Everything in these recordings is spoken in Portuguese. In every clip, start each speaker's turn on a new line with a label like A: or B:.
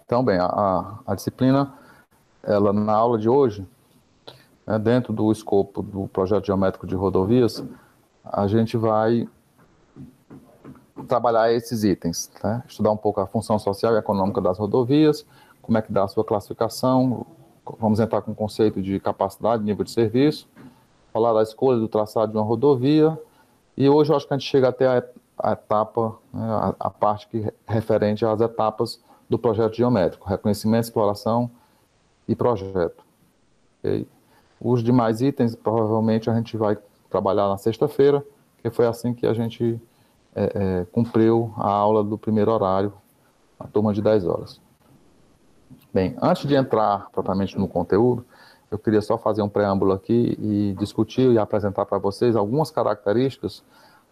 A: Então, bem, a disciplina, ela na aula de hoje, né, dentro do escopo do projeto geométrico de rodovias, a gente vai trabalhar esses itens, né? Estudar um pouco a função social e econômica das rodovias, como é que dá a sua classificação, vamos entrar com o conceito de capacidade, nível de serviço, falar da escolha do traçado de uma rodovia, e hoje eu acho que a gente chega até a etapa, né, a parte que referente às etapas do projeto geométrico, reconhecimento, exploração e projeto. Okay? Os demais itens, provavelmente, a gente vai trabalhar na sexta-feira, que foi assim que a gente cumpriu a aula do primeiro horário, a turma de 10 horas. Bem, antes de entrar propriamente no conteúdo, eu queria só fazer um preâmbulo aqui e discutir e apresentar para vocês algumas características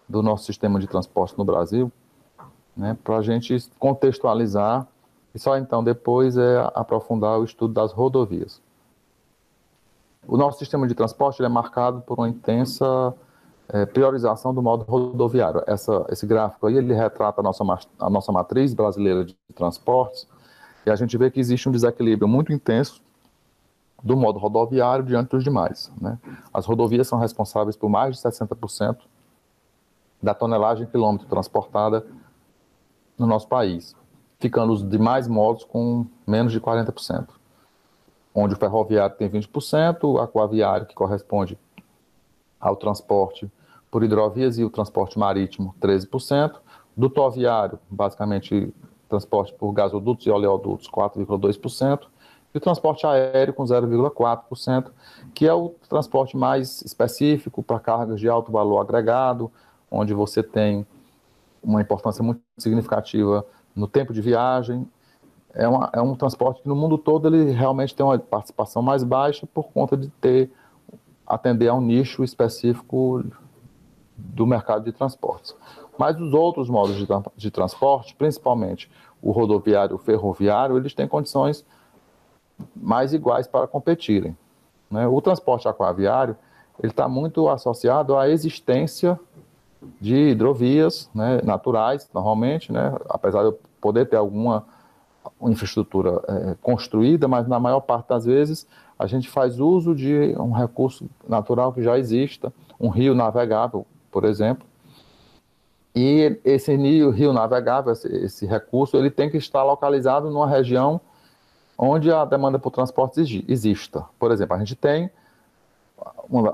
A: do nosso sistema de transporte no Brasil, né, para a gente contextualizar e só então depois aprofundar o estudo das rodovias. O nosso sistema de transporte é marcado por uma intensa priorização do modo rodoviário. Esse gráfico aí, ele retrata a nossa matriz brasileira de transportes, e a gente vê que existe um desequilíbrio muito intenso do modo rodoviário diante dos demais, né? As rodovias são responsáveis por mais de 60% da tonelagem quilômetro transportada no nosso país, ficando os demais modos com menos de 40%, onde o ferroviário tem 20%, o aquaviário, que corresponde ao transporte por hidrovias, e o transporte marítimo, 13%, dutoviário, basicamente transporte por gasodutos e oleodutos, 4,2%, e o transporte aéreo com 0,4%, que é o transporte mais específico para cargas de alto valor agregado, onde você tem uma importância muito significativa no tempo de viagem. É um transporte que no mundo todo ele realmente tem uma participação mais baixa por conta de atender a um nicho específico do mercado de transportes. Mas os outros modos de transporte, principalmente o rodoviário e o ferroviário, eles têm condições mais iguais para competirem, né? O transporte aquaviário ele está muito associado à existência de hidrovias, né, naturais, normalmente, né, apesar de eu poder ter alguma infraestrutura construída, mas na maior parte das vezes a gente faz uso de um recurso natural que já exista, um rio navegável, por exemplo, e esse rio navegável, esse recurso, ele tem que estar localizado numa região onde a demanda por transportes exista. Por exemplo, a gente tem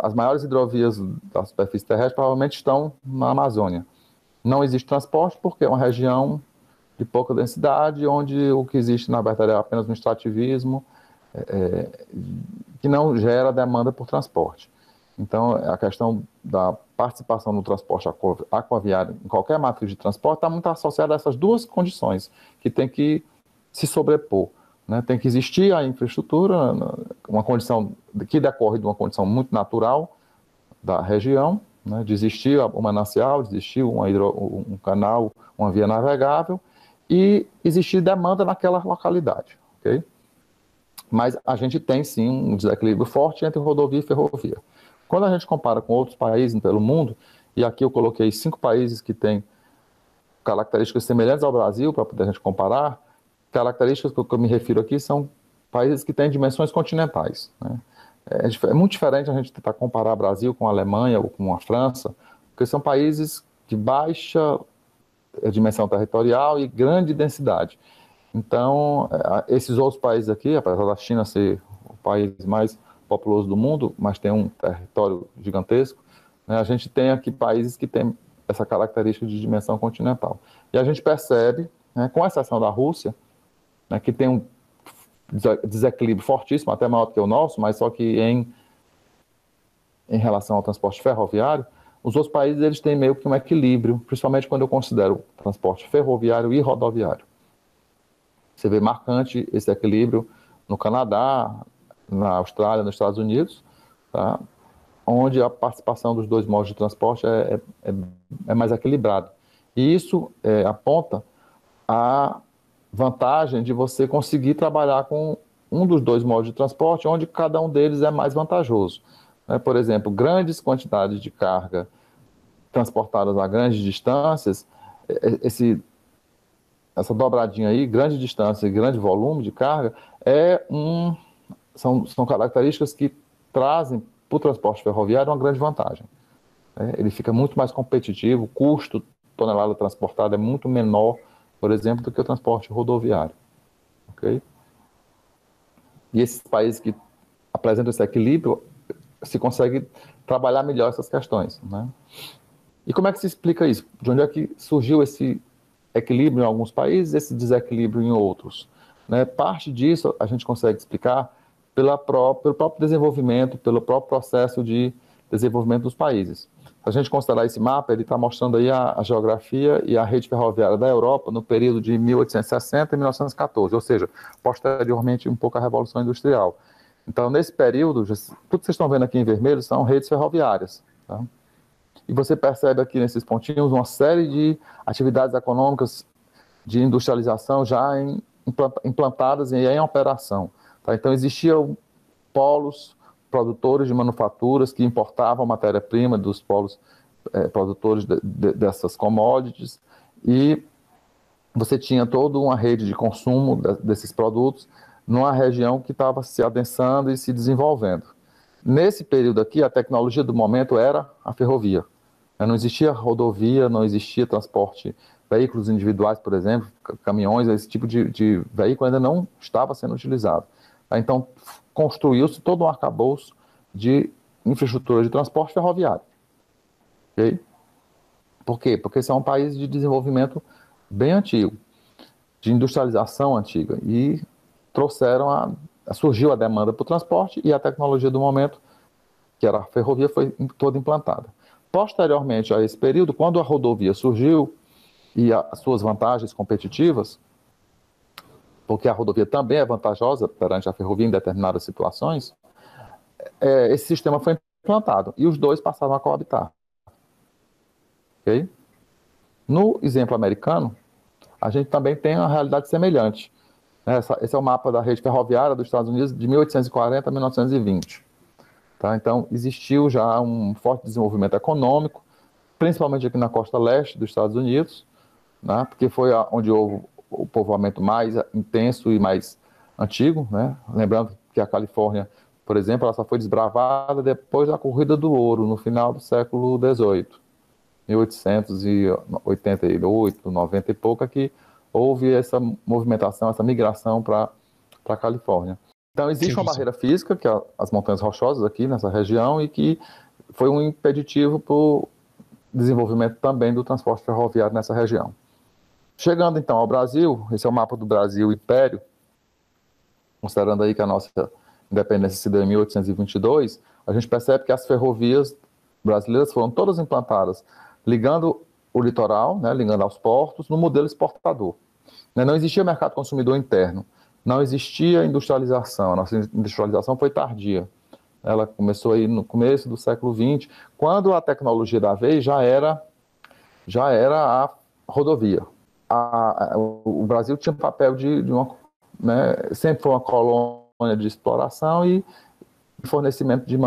A: as maiores hidrovias da superfície terrestre provavelmente estão na Amazônia. Não existe transporte porque é uma região de pouca densidade, onde o que existe, na verdade, é apenas um extrativismo, que não gera demanda por transporte. Então, a questão da participação no transporte aquaviário em qualquer matriz de transporte está muito associada a essas duas condições, que tem que se sobrepor, né? Tem que existir a infraestrutura, uma condição que decorre de uma condição muito natural da região, né? De existir o manancial, de existir um canal, uma via navegável, e existir demanda naquela localidade, ok? Mas a gente tem sim um desequilíbrio forte entre rodovia e ferrovia. Quando a gente compara com outros países pelo mundo, e aqui eu coloquei 5 países que têm características semelhantes ao Brasil, para poder a gente comparar, características que eu me refiro aqui são países que têm dimensões continentais, né? É muito diferente a gente tentar comparar Brasil com a Alemanha ou com a França, porque são países de baixa dimensão territorial e grande densidade. Então, esses outros países aqui, apesar da China ser o país mais populoso do mundo, mas tem um território gigantesco, né, a gente tem aqui países que têm essa característica de dimensão continental. E a gente percebe, né, com exceção da Rússia, né, que tem um desequilíbrio fortíssimo, até maior do que o nosso, mas só que em relação ao transporte ferroviário, os outros países eles têm meio que um equilíbrio, principalmente quando eu considero transporte ferroviário e rodoviário. Você vê marcante esse equilíbrio no Canadá, na Austrália, nos Estados Unidos, tá? Onde a participação dos dois modos de transporte é mais equilibrada. E isso aponta a vantagem de você conseguir trabalhar com um dos dois modos de transporte, onde cada um deles é mais vantajoso. Por exemplo, grandes quantidades de carga transportadas a grandes distâncias, essa dobradinha aí, grande distância e grande volume de carga, são características que trazem para o transporte ferroviário uma grande vantagem. Ele fica muito mais competitivo, o custo tonelada transportada é muito menor, por exemplo, do que o transporte rodoviário. Okay? E esses países que apresentam esse equilíbrio, se consegue trabalhar melhor essas questões. Né? E como é que se explica isso? De onde é que surgiu esse equilíbrio em alguns países, esse desequilíbrio em outros? Né? Parte disso a gente consegue explicar pelo próprio desenvolvimento, pelo próprio processo de desenvolvimento dos países. Se a gente considerar esse mapa, ele está mostrando aí a geografia e a rede ferroviária da Europa no período de 1860 e 1914, ou seja, posteriormente um pouco à Revolução Industrial. Então, nesse período, tudo que vocês estão vendo aqui em vermelho são redes ferroviárias. Tá? E você percebe aqui nesses pontinhos uma série de atividades econômicas de industrialização já implantadas e em operação. Tá? Então, existiam polos produtores de manufaturas que importavam matéria-prima dos polos produtores dessas commodities, e você tinha toda uma rede de consumo desses produtos numa região que estava se adensando e se desenvolvendo. Nesse período aqui, a tecnologia do momento era a ferrovia. Não existia rodovia, não existia transporte, veículos individuais, por exemplo, caminhões, esse tipo de veículo ainda não estava sendo utilizado. Então, construiu-se todo um arcabouço de infraestrutura de transporte ferroviário. Okay? Por quê? Porque esse é um país de desenvolvimento bem antigo, de industrialização antiga, e surgiu a demanda para o transporte e a tecnologia do momento, que era a ferrovia, foi toda implantada. Posteriormente a esse período, quando a rodovia surgiu e as suas vantagens competitivas, porque a rodovia também é vantajosa perante a ferrovia em determinadas situações, esse sistema foi implantado e os dois passaram a coabitar. Okay? No exemplo americano, a gente também tem uma realidade semelhante. Esse é o mapa da rede ferroviária dos Estados Unidos de 1840 a 1920. Tá? Então, existiu já um forte desenvolvimento econômico, principalmente aqui na costa leste dos Estados Unidos, né? Porque foi onde houve o povoamento mais intenso e mais antigo. Né? Lembrando que a Califórnia, por exemplo, ela só foi desbravada depois da Corrida do Ouro, no final do século XVIII. 1888, 90 e pouco, que houve essa movimentação, essa migração para a Califórnia. Então, existe uma barreira física, que é as montanhas rochosas aqui nessa região, e que foi um impeditivo para o desenvolvimento também do transporte ferroviário nessa região. Chegando, então, ao Brasil, esse é o mapa do Brasil Império, considerando aí que a nossa independência se deu em 1822, a gente percebe que as ferrovias brasileiras foram todas implantadas ligando o litoral, né, ligando aos portos, no modelo exportador. Não existia mercado consumidor interno, não existia industrialização, a nossa industrialização foi tardia. Ela começou aí no começo do século XX, quando a tecnologia da vez já era a rodovia. O Brasil tinha um papel sempre foi uma colônia de exploração e fornecimento de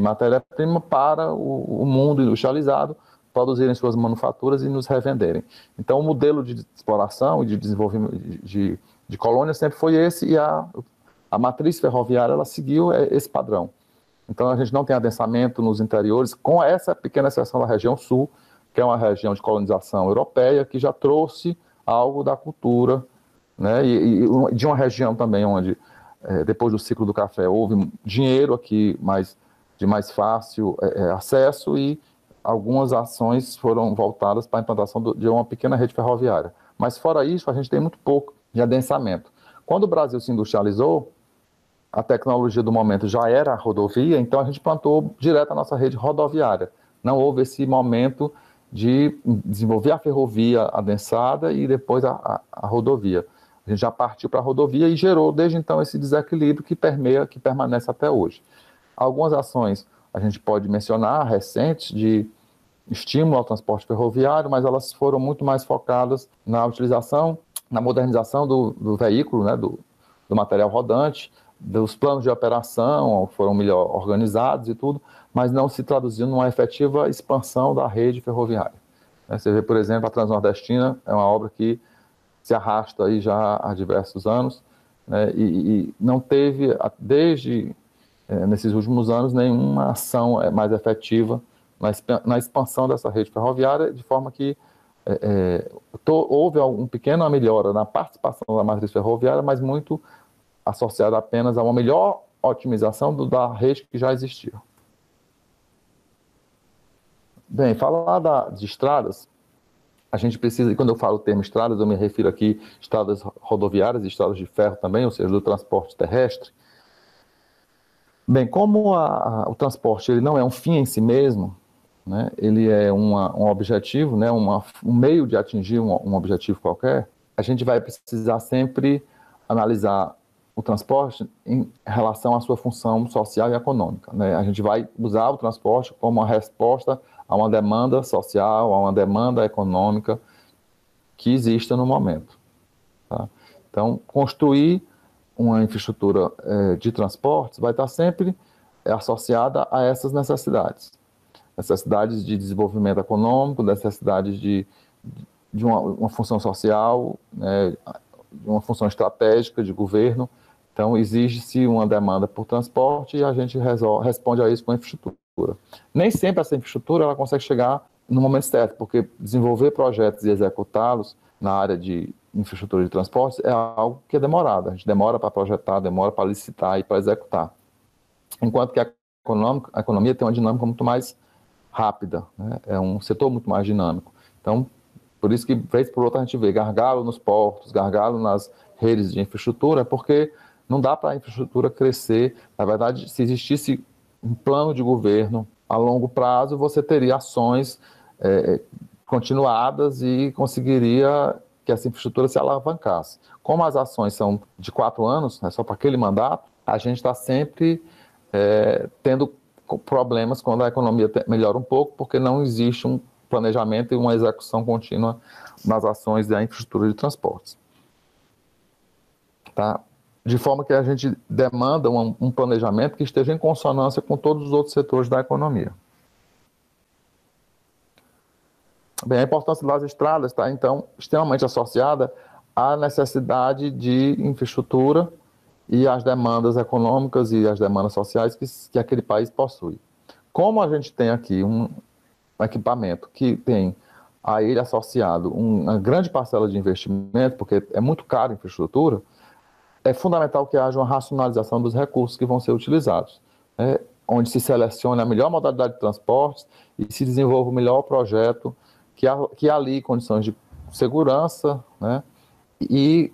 A: matéria-prima para o mundo industrializado produzirem suas manufaturas e nos revenderem. Então, o modelo de exploração e de desenvolvimento de colônia sempre foi esse, e a matriz ferroviária ela seguiu esse padrão. Então, a gente não tem adensamento nos interiores, com essa pequena exceção da região sul, que é uma região de colonização europeia, que já trouxe algo da cultura, né, e de uma região também onde, depois do ciclo do café, houve dinheiro aqui de mais fácil acesso, e algumas ações foram voltadas para a implantação de uma pequena rede ferroviária. Mas fora isso, a gente tem muito pouco de adensamento. Quando o Brasil se industrializou, a tecnologia do momento já era a rodovia, então a gente plantou direto a nossa rede rodoviária. Não houve esse momento de desenvolver a ferrovia adensada e depois a rodovia. A gente já partiu para a rodovia e gerou desde então esse desequilíbrio que permanece até hoje. Algumas ações a gente pode mencionar, recentes, de estímulo ao transporte ferroviário, mas elas foram muito mais focadas na utilização, na modernização do veículo, né, do material rodante, dos planos de operação foram melhor organizados e tudo, mas não se traduziu numa efetiva expansão da rede ferroviária. Você vê, por exemplo, a Transnordestina é uma obra que se arrasta aí já há diversos anos, né, e não teve, desde nesses últimos anos, nenhuma ação mais efetiva na expansão dessa rede ferroviária, de forma que houve uma pequena melhora na participação da matriz ferroviária, mas muito associada apenas a uma melhor otimização da rede que já existia. Bem, falar de estradas, a gente precisa, e quando eu falo o termo estradas, eu me refiro aqui a estradas rodoviárias e estradas de ferro também, ou seja, do transporte terrestre. Bem, como o transporte ele não é um fim em si mesmo, né, ele é um objetivo, né, um meio de atingir um objetivo qualquer, a gente vai precisar sempre analisar o transporte em relação à sua função social e econômica, né? A gente vai usar o transporte como uma resposta a uma demanda social, a uma demanda econômica que exista no momento. Tá? Então, construir uma infraestrutura de transportes vai estar sempre associada a essas necessidades. Necessidades de desenvolvimento econômico, necessidades de uma função social, né, de uma função estratégica de governo. Então, exige-se uma demanda por transporte e a gente responde a isso com a infraestrutura. Nem sempre essa infraestrutura ela consegue chegar no momento certo, porque desenvolver projetos e executá-los na área de infraestrutura de transportes é algo que é demorado. A gente demora para projetar, demora para licitar e para executar. Enquanto que a economia tem uma dinâmica muito mais rápida, né? É um setor muito mais dinâmico. Então, por isso que, vez por outra, a gente vê gargalo nos portos, gargalo nas redes de infraestrutura, porque não dá para a infraestrutura crescer. Na verdade, se existisse um plano de governo a longo prazo, você teria ações continuadas e conseguiria que essa infraestrutura se alavancasse. Como as ações são de 4 anos, né, só para aquele mandato, a gente está sempre tendo problemas quando a economia melhora um pouco, porque não existe um planejamento e uma execução contínua nas ações da infraestrutura de transportes. Tá? De forma que a gente demanda um planejamento que esteja em consonância com todos os outros setores da economia. Bem, a importância das estradas está, então, extremamente associada à necessidade de infraestrutura e às demandas econômicas e às demandas sociais que aquele país possui. Como a gente tem aqui um equipamento que tem a ele associado uma grande parcela de investimento, porque é muito caro a infraestrutura, é fundamental que haja uma racionalização dos recursos que vão ser utilizados, né? Onde se selecione a melhor modalidade de transportes e se desenvolva o melhor projeto que alie condições de segurança, né, e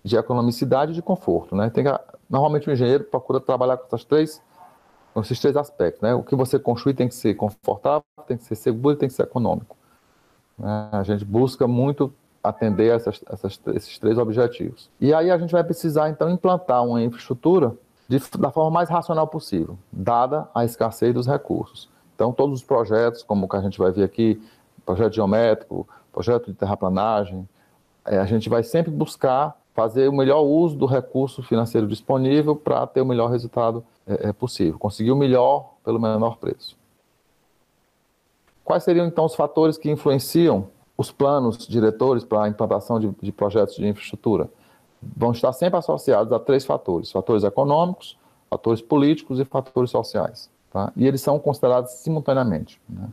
A: de economicidade e de conforto, né? Normalmente o engenheiro procura trabalhar com esses três aspectos, né? O que você construir tem que ser confortável, tem que ser seguro e tem que ser econômico, né? A gente busca muito atender esses três objetivos. E aí a gente vai precisar, então, implantar uma infraestrutura da forma mais racional possível, dada a escassez dos recursos. Então, todos os projetos, como o que a gente vai ver aqui, projeto geométrico, projeto de terraplanagem, a gente vai sempre buscar fazer o melhor uso do recurso financeiro disponível para ter o melhor resultado possível, conseguir o melhor pelo menor preço. Quais seriam, então, os fatores que influenciam os planos diretores para a implantação de projetos de infraestrutura? Vão estar sempre associados a 3 fatores: fatores econômicos, fatores políticos e fatores sociais. Tá? E eles são considerados simultaneamente, né?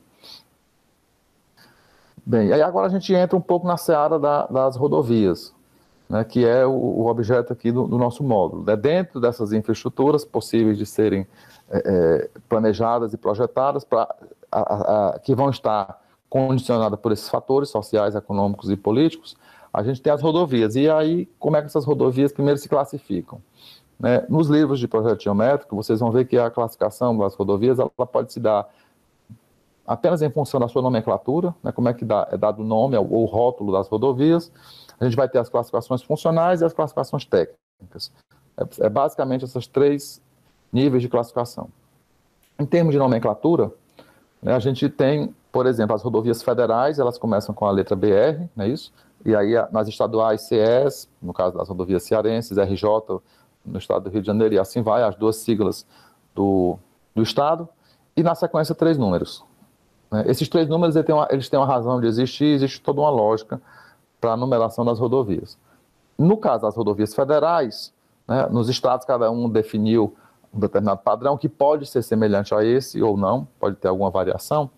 A: Bem, aí agora a gente entra um pouco na seara das rodovias, né, que é o objeto aqui do nosso módulo. Dentro dessas infraestruturas possíveis de serem planejadas e projetadas, que vão estar condicionadas por esses fatores sociais, econômicos e políticos, a gente tem as rodovias. E aí, como é que essas rodovias primeiro se classificam? Né? Nos livros de projeto geométrico, vocês vão ver que a classificação das rodovias ela pode se dar apenas em função da sua nomenclatura, né, como é que é dado o nome ou rótulo das rodovias. A gente vai ter as classificações funcionais e as classificações técnicas. É basicamente esses 3 níveis de classificação. Em termos de nomenclatura, né, a gente tem, por exemplo, as rodovias federais, elas começam com a letra BR, não é isso? E aí nas estaduais CS, no caso das rodovias cearenses, RJ no estado do Rio de Janeiro, e assim vai, as 2 siglas do estado, e na sequência 3 números. Esses 3 números eles têm uma razão de existir, existe toda uma lógica para a numeração das rodovias. No caso das rodovias federais, né, nos estados cada um definiu um determinado padrão que pode ser semelhante a esse ou não, pode ter alguma variação,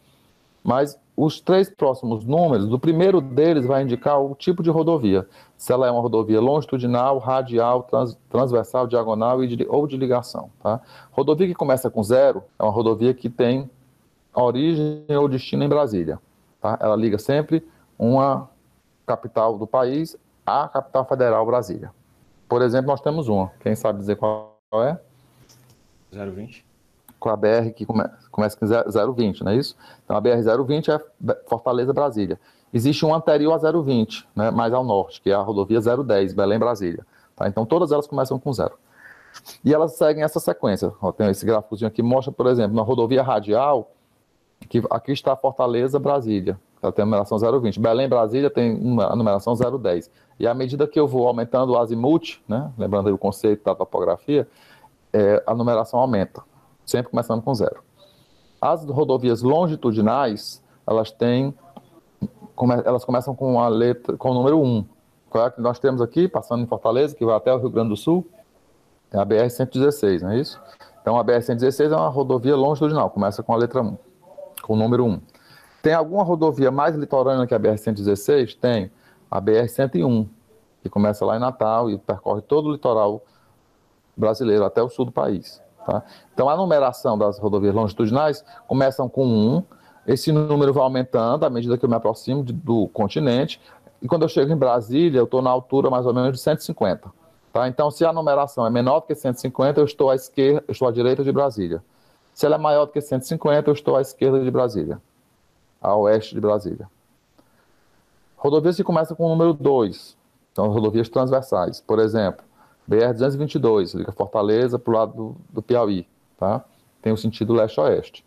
A: mas os 3 próximos números, do primeiro deles vai indicar o tipo de rodovia, se ela é uma rodovia longitudinal, radial, transversal, diagonal ou de ligação. Tá? Rodovia que começa com 0 é uma rodovia que tem origem ou destino em Brasília. Tá? Ela liga sempre uma capital do país à capital federal, Brasília. Por exemplo, nós temos uma, quem sabe dizer qual é?
B: 020.
A: Com a BR que começa com 020, não é isso? Então a BR-020 é Fortaleza-Brasília. Existe um anterior a 020, né, mais ao norte, que é a rodovia 010, Belém-Brasília. Tá? Então todas elas começam com 0. E elas seguem essa sequência. Ó, tem esse gráficozinho aqui, mostra, por exemplo, na rodovia radial, que aqui está Fortaleza-Brasília. Ela tem a numeração 020. Belém-Brasília tem a numeração 010. E à medida que eu vou aumentando o azimuth, né, lembrando aí o conceito da topografia, a numeração aumenta, sempre começando com 0. As rodovias longitudinais, elas começam com a letra, com o número 1. Qual é a que nós temos aqui, passando em Fortaleza, que vai até o Rio Grande do Sul? É a BR-116, não é isso? Então a BR-116 é uma rodovia longitudinal, começa com a letra 1, com o número 1. Tem alguma rodovia mais litorânea que a BR-116? Tem a BR-101, que começa lá em Natal e percorre todo o litoral brasileiro até o sul do país. Tá? Então a numeração das rodovias longitudinais começam com 1, esse número vai aumentando à medida que eu me aproximo do continente, e quando eu chego em Brasília, eu estou na altura mais ou menos de 150. Tá? Então se a numeração é menor do que 150, eu estou à esquerda, eu estou à direita de Brasília. Se ela é maior do que 150, eu estou à esquerda de Brasília, a oeste de Brasília. Rodovias que começam com o número 2, são rodovias transversais. Por exemplo, BR-222, liga Fortaleza para o lado do Piauí, tá? Tem o sentido leste-oeste.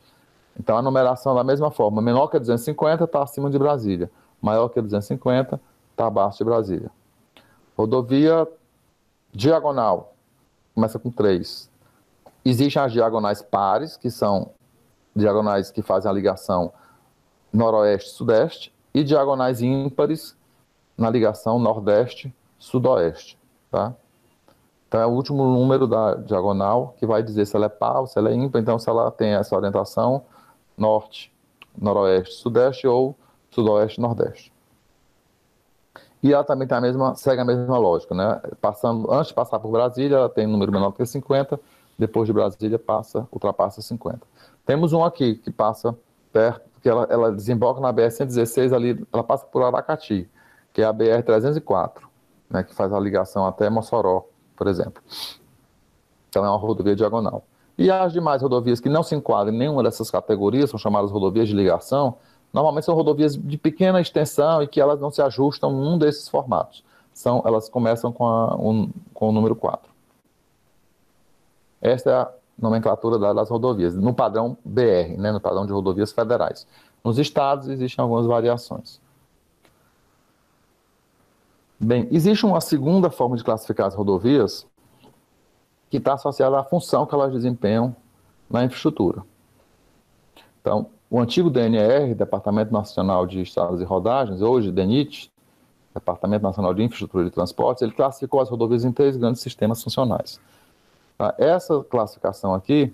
A: Então a numeração é da mesma forma, menor que a 250 está acima de Brasília, maior que a 250 está abaixo de Brasília. Rodovia diagonal, começa com 3. Existem as diagonais pares, que são diagonais que fazem a ligação noroeste-sudeste, e diagonais ímpares na ligação nordeste-sudoeste, tá? Então é o último número da diagonal que vai dizer se ela é par ou se ela é ímpar. Então se ela tem essa orientação norte, noroeste, sudeste ou sudoeste, nordeste. E ela também tem segue a mesma lógica, né? Antes de passar por Brasília, ela tem um número menor que 50, depois de Brasília ultrapassa 50. Temos um aqui que passa perto, que ela desemboca na BR-116 ali, ela passa por Aracati, que é a BR-304, né, que faz a ligação até Mossoró, por exemplo. Então é uma rodovia diagonal. E as demais rodovias que não se enquadram em nenhuma dessas categorias, são chamadas rodovias de ligação, normalmente são rodovias de pequena extensão e que elas não se ajustam em um desses formatos. Elas começam com o número 4. Esta é a nomenclatura das rodovias, no padrão BR, né, no padrão de rodovias federais. Nos estados existem algumas variações. Bem, existe uma segunda forma de classificar as rodovias que está associada à função que elas desempenham na infraestrutura. Então, o antigo DNR, Departamento Nacional de Estradas e Rodagens, hoje DENIT, Departamento Nacional de Infraestrutura e Transportes, ele classificou as rodovias em 3 grandes sistemas funcionais. Essa classificação aqui,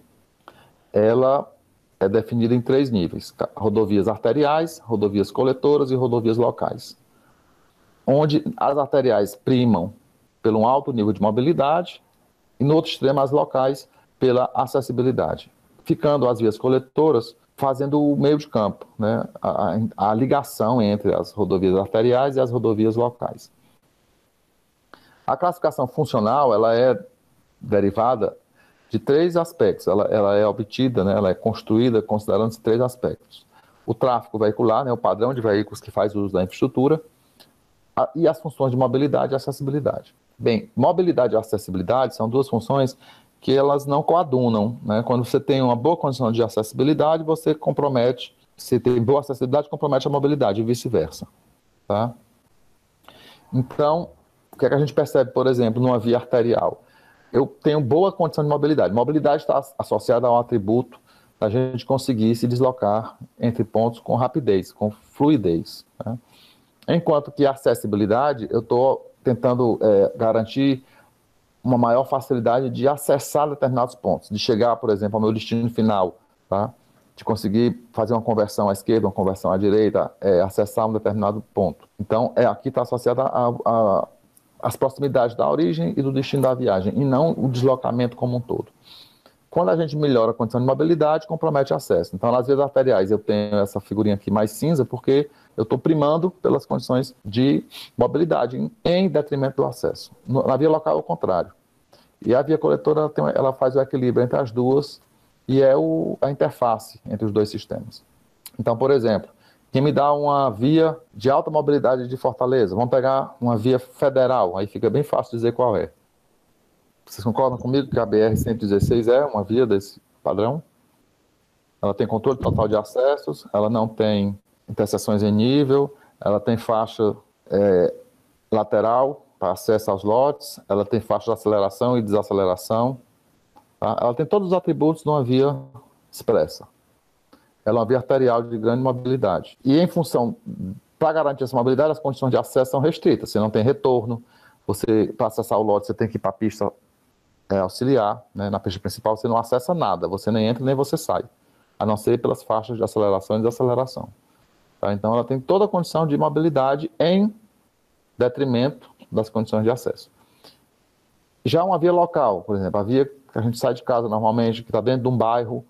A: ela é definida em 3 níveis: rodovias arteriais, rodovias coletoras e rodovias locais. Onde as arteriais primam pelo alto nível de mobilidade e no outro extremo as locais pela acessibilidade, ficando as vias coletoras fazendo o meio de campo, né? a ligação entre as rodovias arteriais e as rodovias locais. A classificação funcional ela é derivada de 3 aspectos, ela é obtida, né? Ela é construída considerando 3 aspectos: o tráfego veicular, né? O padrão de veículos que faz uso da infraestrutura, e as funções de mobilidade e acessibilidade. Bem, mobilidade e acessibilidade são 2 funções que elas não coadunam, né? Quando você tem uma boa condição de acessibilidade, você compromete, se tem boa acessibilidade, compromete a mobilidade e vice-versa, tá? Então, o que é que a gente percebe, por exemplo, numa via arterial? Eu tenho boa condição de mobilidade. Mobilidade está associada a um atributo da gente conseguir se deslocar entre pontos com rapidez, com fluidez, né? Enquanto que a acessibilidade, eu estou tentando garantir uma maior facilidade de acessar determinados pontos, de chegar, por exemplo, ao meu destino final, tá? De conseguir fazer uma conversão à esquerda, uma conversão à direita, acessar um determinado ponto. Então, aqui está associada às proximidades da origem e do destino da viagem, e não o deslocamento como um todo. Quando a gente melhora a condição de mobilidade, compromete o acesso. Então, nas vias arteriais, eu tenho essa figurinha aqui mais cinza, porque eu estou primando pelas condições de mobilidade em detrimento do acesso. Na via local, é o contrário. E a via coletora, ela faz o equilíbrio entre as duas e é a interface entre os dois sistemas. Então, por exemplo, quem me dá uma via de alta mobilidade de Fortaleza, vamos pegar uma via federal, aí fica bem fácil dizer qual é. Vocês concordam comigo que a BR-116 é uma via desse padrão? Ela tem controle total de acessos, ela não tem interseções em nível, ela tem faixa lateral para acesso aos lotes, ela tem faixa de aceleração e desaceleração, tá? Ela tem todos os atributos de uma via expressa. Ela é uma via arterial de grande mobilidade. E em função, para garantir essa mobilidade, as condições de acesso são restritas. Você não tem retorno, para acessar o lote você tem que ir para a pista auxiliar, né? Na pista principal você não acessa nada, você nem entra nem você sai, a não ser pelas faixas de aceleração e desaceleração. Tá? Então ela tem toda a condição de mobilidade em detrimento das condições de acesso. Já uma via local, por exemplo, a via que a gente sai de casa normalmente, que está dentro de um bairro,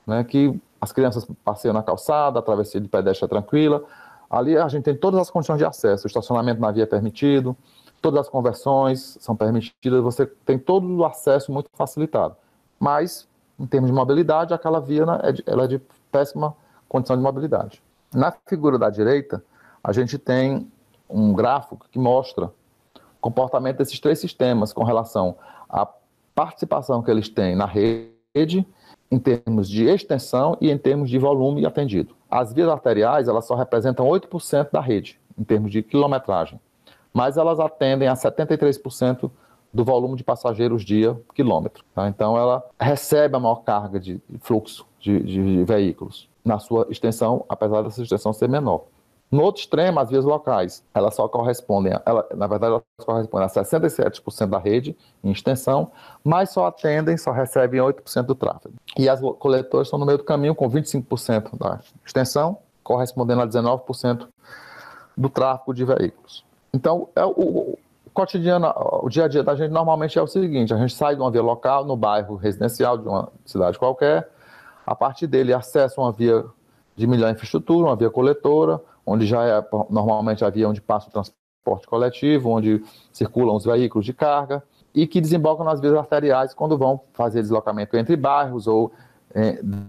A: né, que as crianças passeiam na calçada, a travessia de pedestre é tranquila, ali a gente tem todas as condições de acesso, o estacionamento na via é permitido, todas as conversões são permitidas, você tem todo o acesso muito facilitado. Mas, em termos de mobilidade, aquela via ela é de péssima condição de mobilidade. Na figura da direita, a gente tem um gráfico que mostra o comportamento desses três sistemas com relação à participação que eles têm na rede, em termos de extensão e em termos de volume atendido. As vias arteriais, elas só representam 8% da rede, em termos de quilometragem, mas elas atendem a 73% do volume de passageiros dia quilômetro. Tá? Então, ela recebe a maior carga de fluxo de veículos na sua extensão, apesar dessa extensão ser menor. No outro extremo, as vias locais, elas só correspondem, na verdade, elas correspondem a 67% da rede em extensão, mas só recebem 8% do tráfego. E as coletoras estão no meio do caminho com 25% da extensão, correspondendo a 19% do tráfego de veículos. Então, o cotidiano, o dia a dia da gente normalmente é o seguinte: a gente sai de uma via local, no bairro residencial de uma cidade qualquer, a partir dele acessa uma via de melhor infraestrutura, uma via coletora, onde já é normalmente a via onde passa o transporte coletivo, onde circulam os veículos de carga, e que desembocam nas vias arteriais quando vão fazer deslocamento entre bairros ou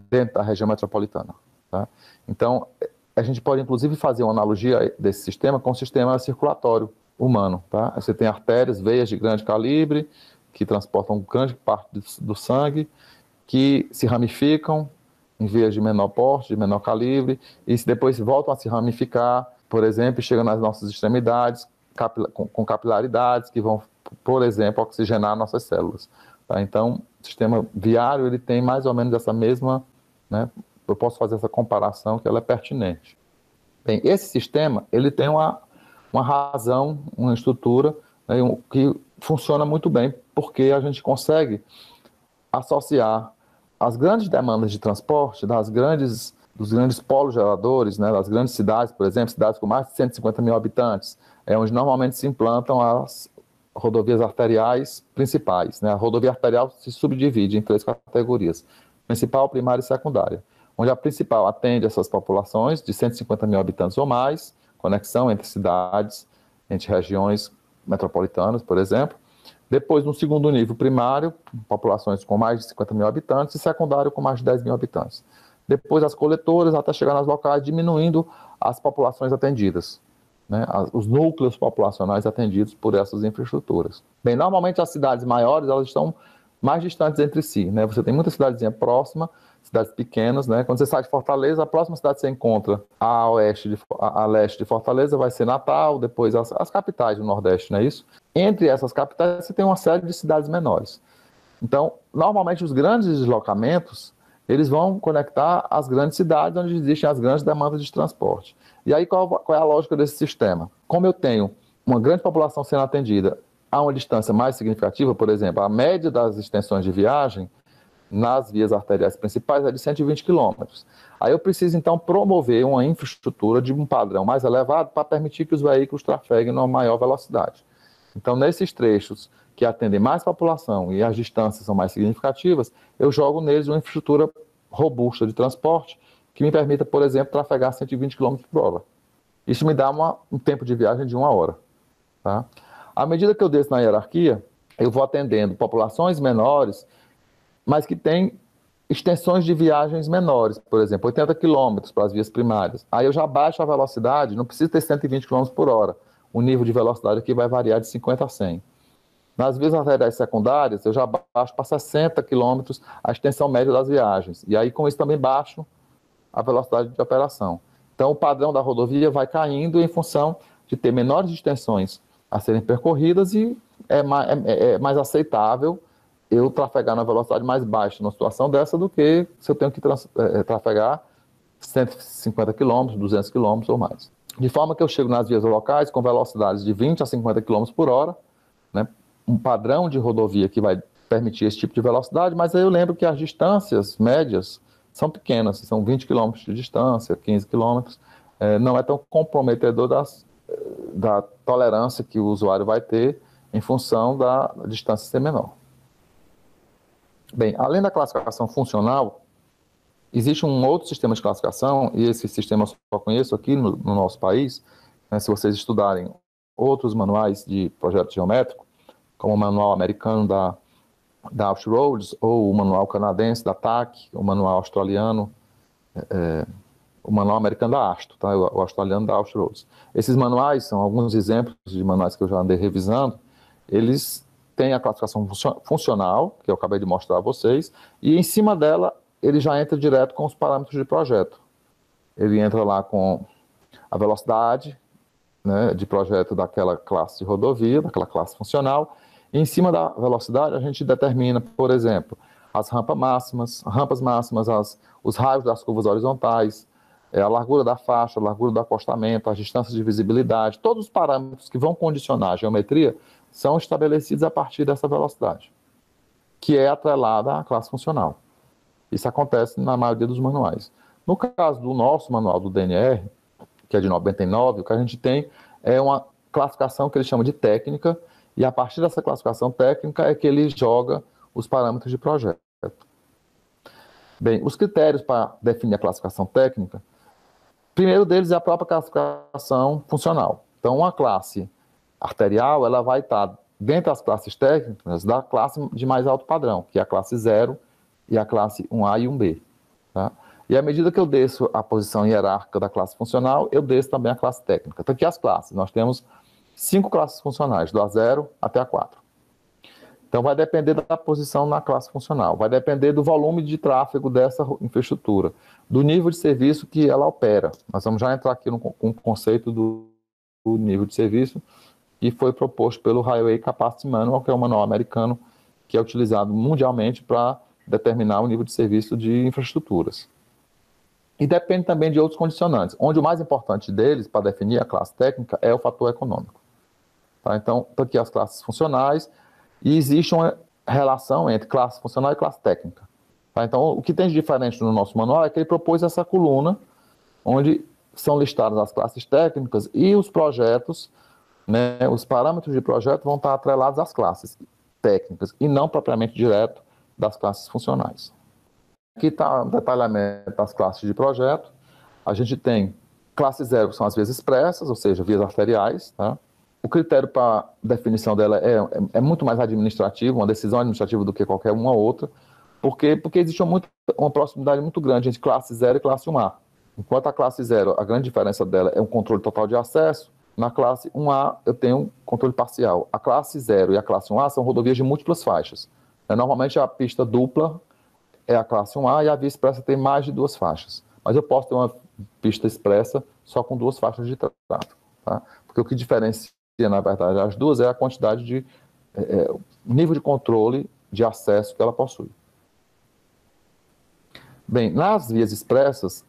A: dentro da região metropolitana. Tá? Então, a gente pode, inclusive, fazer uma analogia desse sistema com o sistema circulatório humano. Tá? Você tem artérias, veias de grande calibre, que transportam grande parte do sangue, que se ramificam em veias de menor porte, de menor calibre, e depois voltam a se ramificar, por exemplo, e chegam nas nossas extremidades, com capilaridades, que vão, por exemplo, oxigenar nossas células. Tá? Então, o sistema viário, ele tem mais ou menos essa mesma, né? Eu posso fazer essa comparação que ela é pertinente. Bem, esse sistema, ele tem uma razão, uma estrutura, né, que funciona muito bem, porque a gente consegue associar as grandes demandas de transporte dos grandes polos geradores, né, das grandes cidades, por exemplo, cidades com mais de 150 mil habitantes, onde normalmente se implantam as rodovias arteriais principais. Né? A rodovia arterial se subdivide em 3 categorias: principal, primária e secundária, onde a principal atende essas populações de 150 mil habitantes ou mais, conexão entre cidades, entre regiões metropolitanas, por exemplo. Depois, no segundo nível, primário, populações com mais de 50 mil habitantes, e secundário com mais de 10 mil habitantes. Depois, as coletoras, até chegar nas locais, diminuindo as populações atendidas, né? Os núcleos populacionais atendidos por essas infraestruturas. Bem, normalmente as cidades maiores, elas estão mais distantes entre si, né? Você tem muita cidadezinha próxima, cidades pequenas, né? Quando você sai de Fortaleza, a próxima cidade que você encontra a leste de Fortaleza vai ser Natal, depois as capitais do Nordeste, não é isso? Entre essas capitais, você tem uma série de cidades menores. Então, normalmente, os grandes deslocamentos, eles vão conectar as grandes cidades onde existem as grandes demandas de transporte. E aí qual é a lógica desse sistema? Como eu tenho uma grande população sendo atendida a uma distância mais significativa, por exemplo, a média das extensões de viagem nas vias arteriais principais é de 120 quilômetros. Aí eu preciso, então, promover uma infraestrutura de um padrão mais elevado para permitir que os veículos trafeguem numa maior velocidade. Então, nesses trechos que atendem mais população e as distâncias são mais significativas, eu jogo neles uma infraestrutura robusta de transporte que me permita, por exemplo, trafegar 120 km por hora. Isso me dá um tempo de viagem de 1 hora. Tá? À medida que eu desço na hierarquia, eu vou atendendo populações menores, mas que têm extensões de viagens menores, por exemplo, 80 quilômetros para as vias primárias. Aí eu já baixo a velocidade, não preciso ter 120 km por hora. O nível de velocidade aqui vai variar de 50 a 100. Nas vias arteriais secundárias, eu já baixo para 60 km a extensão média das viagens. E aí, com isso, também baixo a velocidade de operação. Então, o padrão da rodovia vai caindo em função de ter menores extensões a serem percorridas e é mais aceitável eu trafegar na velocidade mais baixa numa situação dessa do que se eu tenho que trafegar 150 km, 200 km ou mais. De forma que eu chego nas vias locais com velocidades de 20 a 50 km por hora, né, um padrão de rodovia que vai permitir esse tipo de velocidade, mas aí eu lembro que as distâncias médias são pequenas, são 20 km de distância, 15 km, não é tão comprometedor da tolerância que o usuário vai ter em função da distância ser menor. Bem, além da classificação funcional, existe um outro sistema de classificação, e esse sistema eu só conheço aqui no nosso país, né, se vocês estudarem outros manuais de projeto geométrico, como o manual americano da Off-Roads, ou o manual canadense da TAC, o manual australiano, o manual americano da ASTO, tá? O australiano da Off-Roads. Esses manuais são alguns exemplos de manuais que eu já andei revisando, eles têm a classificação funcional, que eu acabei de mostrar a vocês, e em cima dela ele já entra direto com os parâmetros de projeto. Ele entra lá com a velocidade, né, de projeto daquela classe de rodovia, daquela classe funcional. E em cima da velocidade a gente determina, por exemplo, as rampas máximas, os raios das curvas horizontais, a largura da faixa, a largura do acostamento, as distâncias de visibilidade, todos os parâmetros que vão condicionar a geometria são estabelecidos a partir dessa velocidade, que é atrelada à classe funcional. Isso acontece na maioria dos manuais. No caso do nosso manual do DNR, que é de 99, o que a gente tem é uma classificação que ele chama de técnica, e a partir dessa classificação técnica é que ele joga os parâmetros de projeto. Bem, os critérios para definir a classificação técnica, o primeiro deles é a própria classificação funcional. Então, uma classe arterial, ela vai estar dentro das classes técnicas da classe de mais alto padrão, que é a classe 0 e a classe 1A e 1B. Tá? E à medida que eu desço a posição hierárquica da classe funcional, eu desço também a classe técnica. Então, aqui as classes, nós temos 5 classes funcionais, do A0 até a 4. Então, vai depender da posição na classe funcional, vai depender do volume de tráfego dessa infraestrutura, do nível de serviço que ela opera. Nós vamos já entrar aqui com o conceito do nível de serviço que foi proposto pelo Highway Capacity Manual, que é um manual americano que é utilizado mundialmente para determinar o nível de serviço de infraestruturas. E depende também de outros condicionantes, onde o mais importante deles, para definir a classe técnica, é o fator econômico. Tá? Então, aqui as classes funcionais, e existe uma relação entre classe funcional e classe técnica. Tá? Então, o que tem de diferente no nosso manual é que ele propôs essa coluna, onde são listadas as classes técnicas e os projetos, né, os parâmetros de projeto vão estar atrelados às classes técnicas, e não propriamente direto das classes funcionais. Aqui está o detalhamento das classes de projeto. A gente tem classe 0, que são as vias expressas, ou seja, vias arteriais. Tá? O critério para definição dela é muito mais administrativo, uma decisão administrativa do que qualquer uma outra, porque existe uma proximidade muito grande entre classe 0 e classe 1A. Enquanto a classe 0, a grande diferença dela é um controle total de acesso, na classe 1A eu tenho um controle parcial. A classe 0 e a classe 1A são rodovias de múltiplas faixas. Normalmente a pista dupla é a classe 1A e a via expressa tem mais de 2 faixas. Mas eu posso ter uma pista expressa só com 2 faixas de tráfego. Tá? Porque o que diferencia, na verdade, as duas é a quantidade de nível de controle de acesso que ela possui. Bem, nas vias expressas,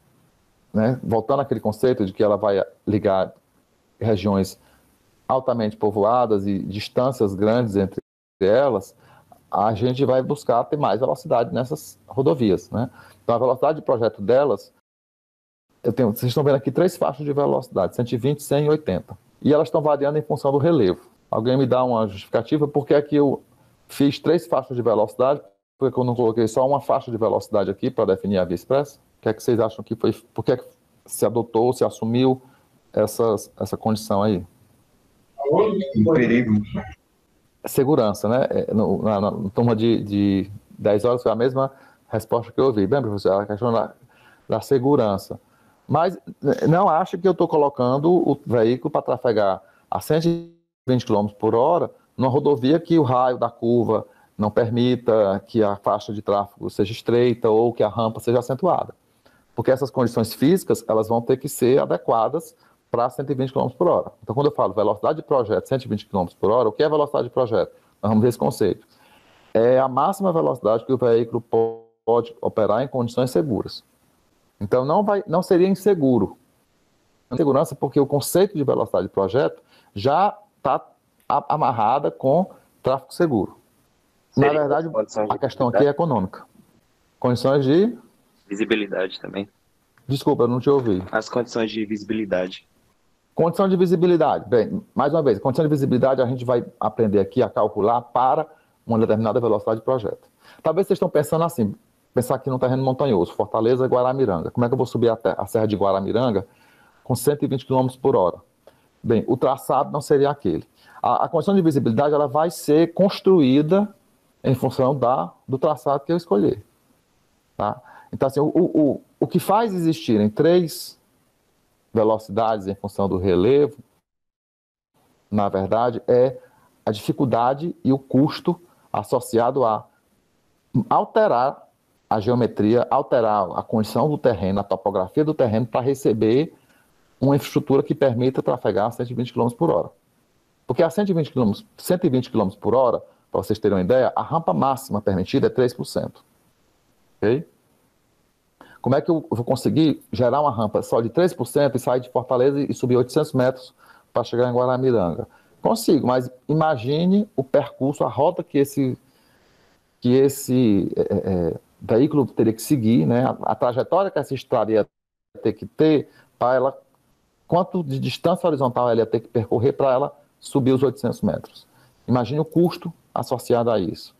A: né, voltando àquele conceito de que ela vai ligar regiões altamente povoadas e distâncias grandes entre elas, a gente vai buscar ter mais velocidade nessas rodovias, né? Então, a velocidade de projeto delas, vocês estão vendo aqui 3 faixas de velocidade, 120, 100 e 80. E elas estão variando em função do relevo. Alguém me dá uma justificativa por que é que eu fiz 3 faixas de velocidade, por que eu não coloquei só uma faixa de velocidade aqui para definir a via expressa? O que é que vocês acham que foi? Por que é que se adotou, se assumiu essa condição aí?
C: Um perigo.
A: Segurança, né? Na turma de 10 horas foi a mesma resposta que eu ouvi. Bem, professor, a questão da segurança. Mas não acho que eu estou colocando o veículo para trafegar a 120 km por hora numa rodovia que o raio da curva não permita que a faixa de tráfego seja estreita ou que a rampa seja acentuada. Porque essas condições físicas, elas vão ter que ser adequadas para 120 km por hora. Então, quando eu falo velocidade de projeto 120 km por hora, o que é velocidade de projeto? Nós vamos ver esse conceito. É a máxima velocidade que o veículo pode operar em condições seguras. Então, não seria inseguro. Segurança porque o conceito de velocidade de projeto já está amarrada com tráfego seguro. Na verdade, a questão aqui é econômica. Condições de...
D: Visibilidade também.
A: Desculpa, eu não te ouvi.
D: As condições de visibilidade.
A: Condição de visibilidade. Bem, mais uma vez, condição de visibilidade a gente vai aprender aqui a calcular para uma determinada velocidade de projeto. Talvez vocês estão pensando assim, pensar aqui num terreno montanhoso, Fortaleza, Guaramiranga. Como é que eu vou subir a Serra de Guaramiranga com 120 km por hora? Bem, o traçado não seria aquele. A condição de visibilidade ela vai ser construída em função do traçado que eu escolher. Tá? Então, assim, o que faz existirem 3 velocidades em função do relevo, na verdade, é a dificuldade e o custo associado a alterar a geometria, alterar a condição do terreno, a topografia do terreno para receber uma infraestrutura que permita trafegar a 120 km por hora. Porque a 120 km por hora, para vocês terem uma ideia, a rampa máxima permitida é 3%. Ok? Como é que eu vou conseguir gerar uma rampa só de 3% e sair de Fortaleza e subir 800 metros para chegar em Guaramiranga? Consigo, mas imagine o percurso, a rota que esse veículo teria que seguir, né? A trajetória que essa estrada ia ter que ter, para ela, quanto de distância horizontal ela ia ter que percorrer para ela subir os 800 metros. Imagine o custo associado a isso.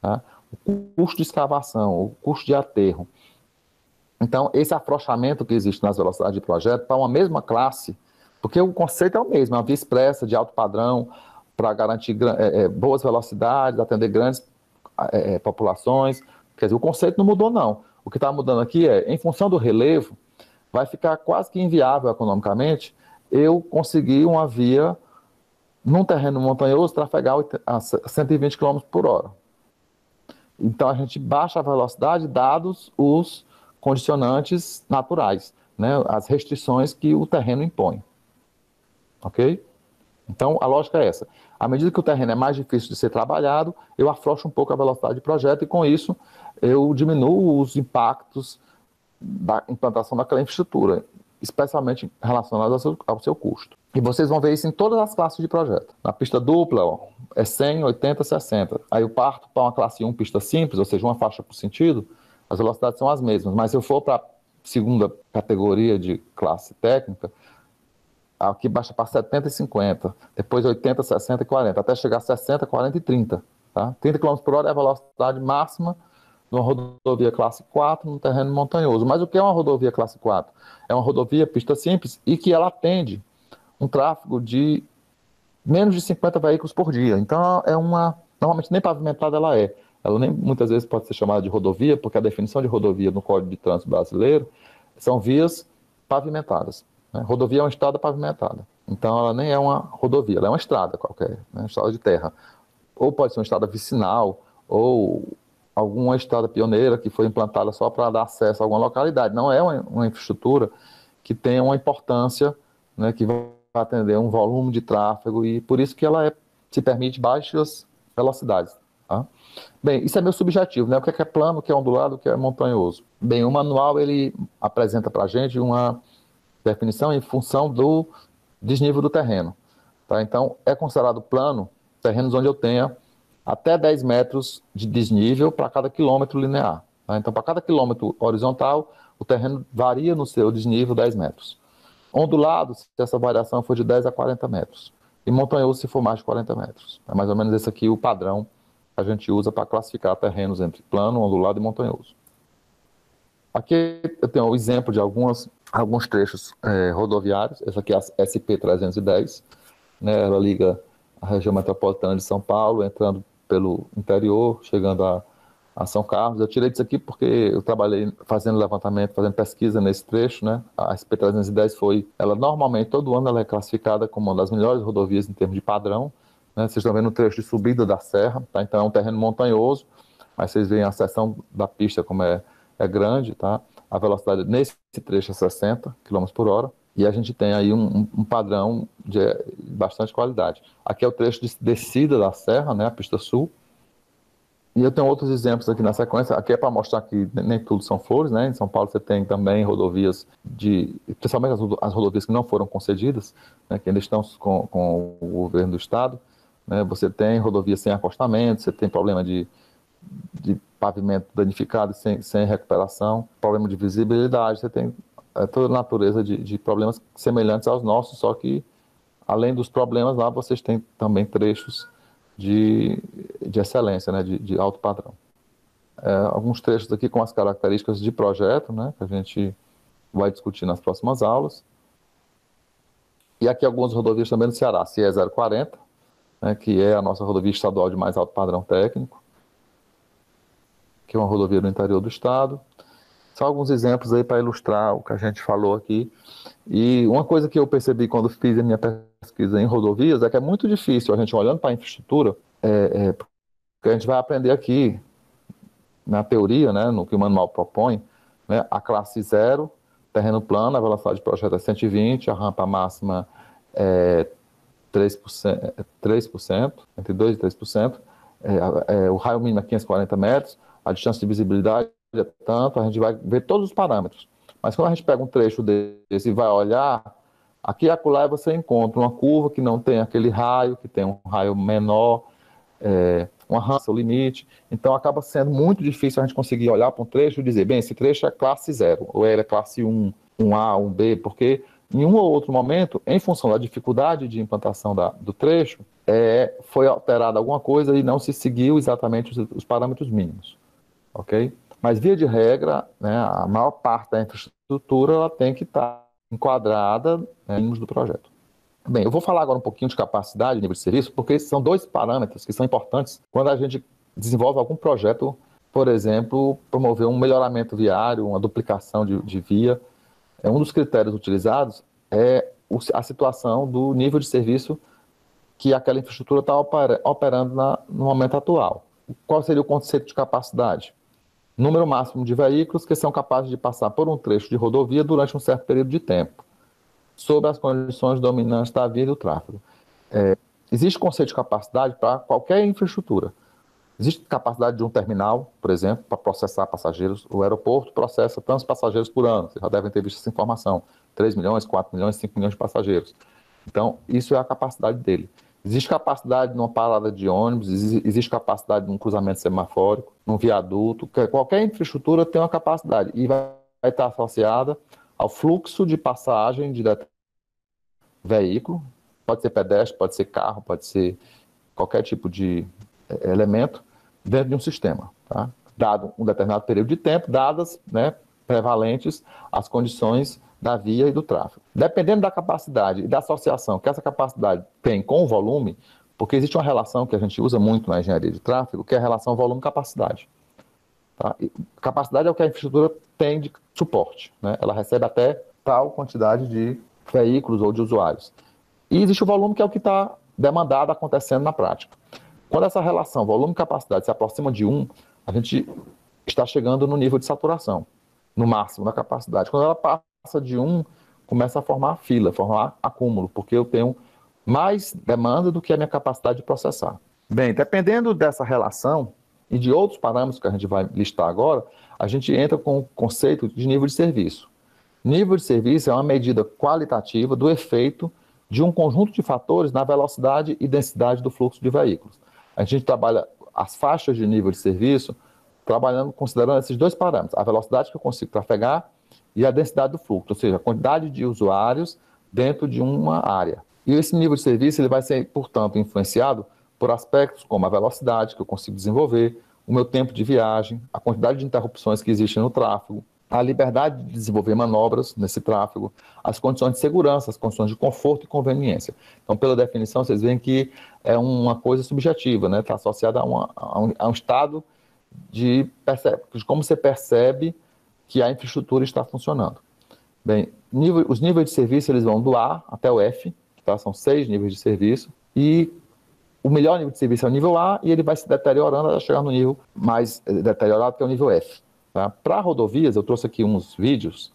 A: Tá? O custo de escavação, o custo de aterro. Então, esse afrouxamento que existe nas velocidades de projeto para uma mesma classe, porque o conceito é o mesmo, é uma via expressa de alto padrão para garantir boas velocidades, atender grandes populações. Quer dizer, o conceito não mudou, não. O que está mudando aqui é, em função do relevo, vai ficar quase que inviável economicamente eu conseguir uma via num terreno montanhoso trafegar a 120 km por hora. Então, a gente baixa a velocidade dados os condicionantes naturais, né, as restrições que o terreno impõe. Ok? Então, a lógica é essa. À medida que o terreno é mais difícil de ser trabalhado, eu afrouxo um pouco a velocidade de projeto e, com isso, eu diminuo os impactos da implantação daquela infraestrutura, especialmente relacionados ao seu custo. E vocês vão ver isso em todas as classes de projeto. Na pista dupla, ó, é 100, 80, 60. Aí eu parto para uma classe 1, pista simples, ou seja, uma faixa por sentido, as velocidades são as mesmas, mas se eu for para a segunda categoria de classe técnica, aqui baixa para 70 e 50, depois 80, 60 e 40, até chegar a 60, 40 e 30. Tá? 30 km por hora é a velocidade máxima de uma rodovia classe 4 no terreno montanhoso. Mas o que é uma rodovia classe 4? É uma rodovia pista simples e que ela atende um tráfego de menos de 50 veículos por dia. Então, normalmente nem pavimentada ela é. Ela nem muitas vezes pode ser chamada de rodovia, porque a definição de rodovia no Código de Trânsito Brasileiro são vias pavimentadas. Né? Rodovia é uma estrada pavimentada. Então, ela nem é uma rodovia, ela é uma estrada qualquer, né? Uma estrada de terra. Ou pode ser uma estrada vicinal, ou alguma estrada pioneira que foi implantada só para dar acesso a alguma localidade. Não é uma infraestrutura que tenha uma importância, né, que vai atender um volume de tráfego, e por isso que ela se permite baixas velocidades. Tá? Bem, isso é meio subjetivo, né? O que é plano, o que é ondulado, o que é montanhoso. Bem, o manual, ele apresenta para a gente uma definição em função do desnível do terreno. Tá? Então, é considerado plano terrenos onde eu tenha até 10 metros de desnível para cada quilômetro linear. Tá? Então, para cada quilômetro horizontal, o terreno varia no seu desnível 10 metros. Ondulado, se essa variação for de 10 a 40 metros. E montanhoso, se for mais de 40 metros. É mais ou menos esse aqui o padrão que a gente usa para classificar terrenos entre plano, ondulado e montanhoso. Aqui eu tenho um exemplo de alguns trechos rodoviários. Essa aqui é a SP-310, né? Ela liga a região metropolitana de São Paulo, entrando pelo interior, chegando a São Carlos. Eu tirei disso aqui porque eu trabalhei fazendo levantamento, fazendo pesquisa nesse trecho, né? A SP-310 ela normalmente, todo ano, ela é classificada como uma das melhores rodovias em termos de padrão, né? Vocês estão vendo o trecho de subida da serra, tá? Então é um terreno montanhoso, mas vocês veem a seção da pista como é grande, tá? A velocidade nesse trecho é 60 km por hora, e a gente tem aí um padrão de bastante qualidade. Aqui é o trecho de descida da serra, né? A pista sul. E eu tenho outros exemplos aqui na sequência. Aqui é para mostrar que nem tudo são flores, né? Em São Paulo você tem também rodovias principalmente as rodovias que não foram concedidas, né? Que ainda estão com o governo do estado, né? Você tem rodovias sem acostamento, você tem problema de pavimento danificado sem recuperação, problema de visibilidade, você tem toda a natureza de problemas semelhantes aos nossos, só que além dos problemas lá, vocês têm também trechos de excelência, né, de alto padrão. Alguns trechos aqui com as características de projeto, né, que a gente vai discutir nas próximas aulas. E aqui algumas rodovias também no Ceará, CE 040, né, que é a nossa rodovia estadual de mais alto padrão técnico, que é uma rodovia no interior do estado. Só alguns exemplos aí para ilustrar o que a gente falou aqui. E uma coisa que eu percebi quando fiz a minha pesquisa em rodovias é que é muito difícil a gente olhando para a infraestrutura, porque a gente vai aprender aqui na teoria, né, no que o manual propõe, né, a classe 0, terreno plano, a velocidade de projeto é 120, a rampa máxima é 3%, entre 2% e 3%, o raio mínimo é 540 metros, a distância de visibilidade é tanto, a gente vai ver todos os parâmetros. Mas quando a gente pega um trecho desse e vai olhar, aqui e acolá você encontra uma curva que não tem aquele raio, que tem um raio menor, uma rampa, o limite. Então acaba sendo muito difícil a gente conseguir olhar para um trecho e dizer, bem, esse trecho é classe 0, ou ele é classe 1, 1A, 1B, porque em um ou outro momento, em função da dificuldade de implantação do trecho, foi alterada alguma coisa e não se seguiu exatamente os parâmetros mínimos. Ok? Mas, via de regra, né, a maior parte da infraestrutura ela tem que estar enquadrada, né, do projeto. Bem, eu vou falar agora um pouquinho de capacidade e nível de serviço, porque esses são dois parâmetros que são importantes quando a gente desenvolve algum projeto, por exemplo, promover um melhoramento viário, uma duplicação de via. Um dos critérios utilizados é a situação do nível de serviço que aquela infraestrutura está operando no momento atual. Qual seria o conceito de capacidade? Número máximo de veículos que são capazes de passar por um trecho de rodovia durante um certo período de tempo, sob as condições dominantes da via e do tráfego. Existe conceito de capacidade para qualquer infraestrutura. Existe capacidade de um terminal, por exemplo, para processar passageiros. O aeroporto processa tantos passageiros por ano. Vocês já devem ter visto essa informação. 3 milhões, 4 milhões, 5 milhões de passageiros. Então, isso é a capacidade dele. Existe capacidade numa parada de ônibus, existe capacidade num cruzamento semafórico, num viaduto. Qualquer infraestrutura tem uma capacidade e vai estar associada ao fluxo de passagem de veículo. Pode ser pedestre, pode ser carro, pode ser qualquer tipo de elemento dentro de um sistema, tá? Dado um determinado período de tempo, dadas, né, prevalentes as condições da via e do tráfego. Dependendo da capacidade e da associação que essa capacidade tem com o volume, porque existe uma relação que a gente usa muito na engenharia de tráfego, que é a relação volume-capacidade. Tá? Capacidade é o que a infraestrutura tem de suporte, né? Ela recebe até tal quantidade de veículos ou de usuários. E existe o volume, que é o que está demandado, acontecendo na prática. Quando essa relação volume-capacidade se aproxima de 1, a gente está chegando no nível de saturação, no máximo da capacidade. Quando ela passa de 1, começa a formar fila, formar acúmulo, porque eu tenho mais demanda do que a minha capacidade de processar. Bem, dependendo dessa relação e de outros parâmetros que a gente vai listar agora, a gente entra com o conceito de nível de serviço. Nível de serviço é uma medida qualitativa do efeito de um conjunto de fatores na velocidade e densidade do fluxo de veículos. A gente trabalha as faixas de nível de serviço considerando esses dois parâmetros, a velocidade que eu consigo trafegar e a densidade do fluxo, ou seja, a quantidade de usuários dentro de uma área. E esse nível de serviço ele vai ser, portanto, influenciado por aspectos como a velocidade que eu consigo desenvolver, o meu tempo de viagem, a quantidade de interrupções que existem no tráfego, a liberdade de desenvolver manobras nesse tráfego, as condições de segurança, as condições de conforto e conveniência. Então, pela definição, vocês veem que é uma coisa subjetiva, né? Está associada a um estado de como você percebe que a infraestrutura está funcionando. Bem, os níveis de serviço eles vão do A até o F, tá? São 6 níveis de serviço, e o melhor nível de serviço é o nível A, e ele vai se deteriorando até chegar no nível mais deteriorado, que é o nível F. Tá? Para rodovias, eu trouxe aqui uns vídeos,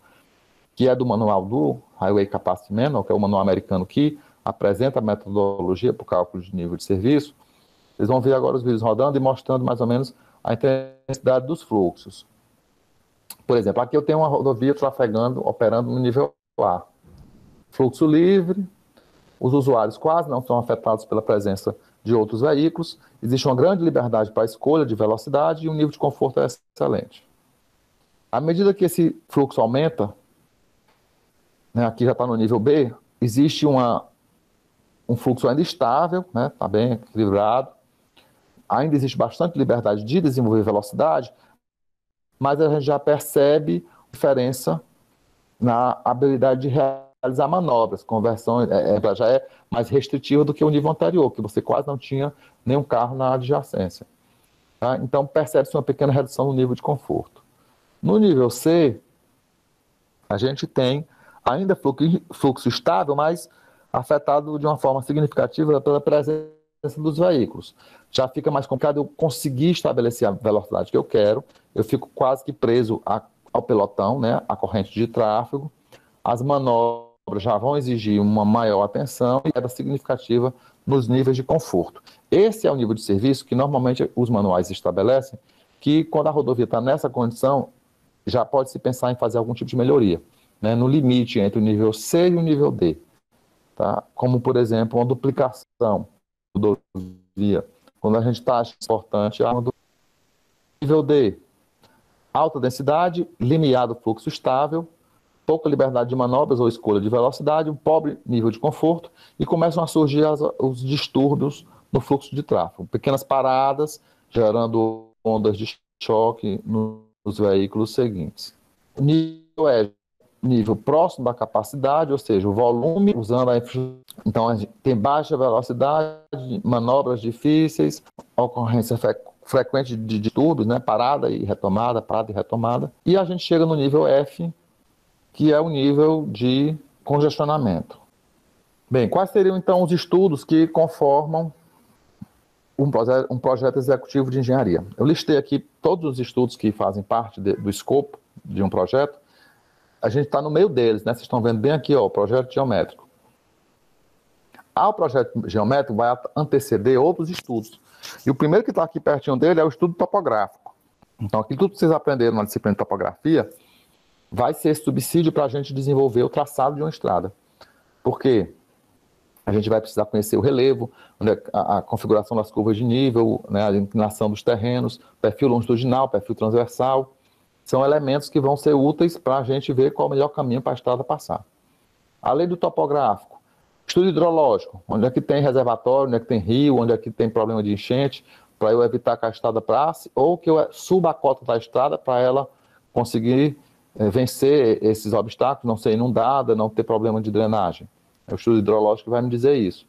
A: que é do manual do Highway Capacity Manual, que é o manual americano que apresenta a metodologia para o cálculo de nível de serviço. Vocês vão ver agora os vídeos rodando e mostrando mais ou menos a intensidade dos fluxos. Por exemplo, aqui eu tenho uma rodovia trafegando, operando no nível A. Fluxo livre, os usuários quase não são afetados pela presença de outros veículos, existe uma grande liberdade para a escolha de velocidade e o nível de conforto é excelente. À medida que esse fluxo aumenta, né, aqui já está no nível B, existe um fluxo ainda estável, né, está bem equilibrado, ainda existe bastante liberdade de desenvolver velocidade, mas a gente já percebe diferença na habilidade de realizar manobras, conversão já é mais restritiva do que o nível anterior, que você quase não tinha nenhum carro na adjacência. Tá? Então percebe-se uma pequena redução no nível de conforto. No nível C, a gente tem ainda fluxo estável, mas afetado de uma forma significativa pela presença dos veículos. Já fica mais complicado eu conseguir estabelecer a velocidade que eu quero, eu fico quase que preso ao pelotão, né, à corrente de tráfego, as manobras já vão exigir uma maior atenção e queda significativa nos níveis de conforto. Esse é o nível de serviço que normalmente os manuais estabelecem, que quando a rodovia está nessa condição, já pode se pensar em fazer algum tipo de melhoria, né, no limite entre o nível C e o nível D. Tá? Como, por exemplo, uma duplicação da rodovia. Quando a gente está achando importante, a nível D, alta densidade, limiado fluxo estável, pouca liberdade de manobras ou escolha de velocidade, um pobre nível de conforto, e começam a surgir os distúrbios no fluxo de tráfego. Pequenas paradas, gerando ondas de choque nos veículos seguintes. O nível E, nível próximo da capacidade, ou seja, o volume usando a infraestrutura. Então, a gente tem baixa velocidade, manobras difíceis, ocorrência frequente de distúrbios, né? Parada e retomada. E a gente chega no nível F, que é o nível de congestionamento. Bem, quais seriam então os estudos que conformam um projeto executivo de engenharia? Eu listei aqui todos os estudos que fazem parte do escopo de um projeto. A gente está no meio deles, né? Vocês estão vendo bem aqui, ó, o projeto geométrico. O projeto geométrico vai anteceder outros estudos. E o primeiro que está aqui pertinho dele é o estudo topográfico. Então, aqui tudo que vocês aprenderam na disciplina de topografia vai ser subsídio para a gente desenvolver o traçado de uma estrada. Por quê? A gente vai precisar conhecer o relevo, a configuração das curvas de nível, né, a inclinação dos terrenos, perfil longitudinal, perfil transversal. São elementos que vão ser úteis para a gente ver qual é o melhor caminho para a estrada passar. Além do topográfico, estudo hidrológico, onde é que tem reservatório, onde é que tem rio, onde é que tem problema de enchente, para eu evitar que a estrada passe, ou que eu suba a cota da estrada para ela conseguir vencer esses obstáculos, não ser inundada, não ter problema de drenagem. O estudo hidrológico vai me dizer isso.